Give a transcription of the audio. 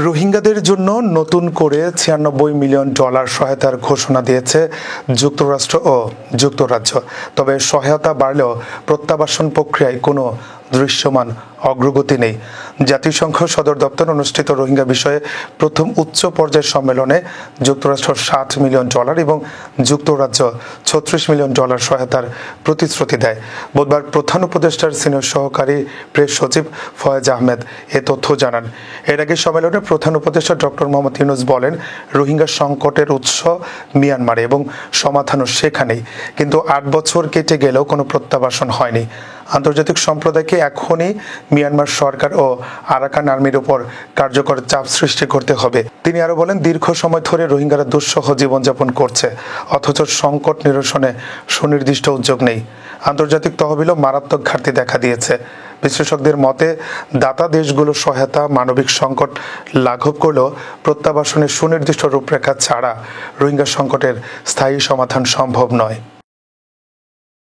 রোহিঙ্গাদের জন্য নতুন করে $96 মিলিয়ন সহায়তার ঘোষণা দিয়েছে যুক্তরাষ্ট্র ও যুক্তরাজ্য। তবে সহায়তা বাড়লেও প্রত্যাবাসন প্রক্রিয়ায় কোনো দৃশ্যমান অগ্রগতি নেই। জাতিসংঘ সদর দপ্তর অনুষ্ঠিত রোহিঙ্গা বিষয়ে প্রথম উচ্চ পর্যায়ের সম্মেলনে যুক্তরাষ্ট্র $60 মিলিয়ন এবং যুক্তরাজ্য $36 মিলিয়ন সহায়তার প্রতিশ্রুতি দেয়। বুধবার প্রধান উপদেষ্টার সিনিয়র সহকারী প্রেস সচিব ফয়েজ আহমেদ এ তথ্য জানান। এর আগে সম্মেলনে প্রধান উপদেষ্টা ডক্টর মোহাম্মদ ইউনূস বলেন, রোহিঙ্গা সংকটের উৎস মিয়ানমারে এবং সমাধানও সেখানেই, কিন্তু 8 বছর কেটে গেলেও কোনো প্রত্যাবাসন হয়নি। আন্তর্জাতিক সম্প্রদায়কে এখনই মিয়ানমার সরকার ও আরাকান আর্মির উপর কার্যকর চাপ সৃষ্টি করতে হবে। তিনি আরও বলেন, দীর্ঘ সময় ধরে রোহিঙ্গারা দুঃসহ জীবনযাপন করছে, অথচ সংকট নিরসনে সুনির্দিষ্ট উদ্যোগ নেই। আন্তর্জাতিক তহবিলও মারাত্মক ঘাটতি দেখা দিয়েছে। বিশ্লেষকদের মতে, দাতা দেশগুলো সহায়তা মানবিক সংকট লাঘব করলেও প্রত্যাবাসনের সুনির্দিষ্ট রূপরেখা ছাড়া রোহিঙ্গা সংকটের স্থায়ী সমাধান সম্ভব নয়।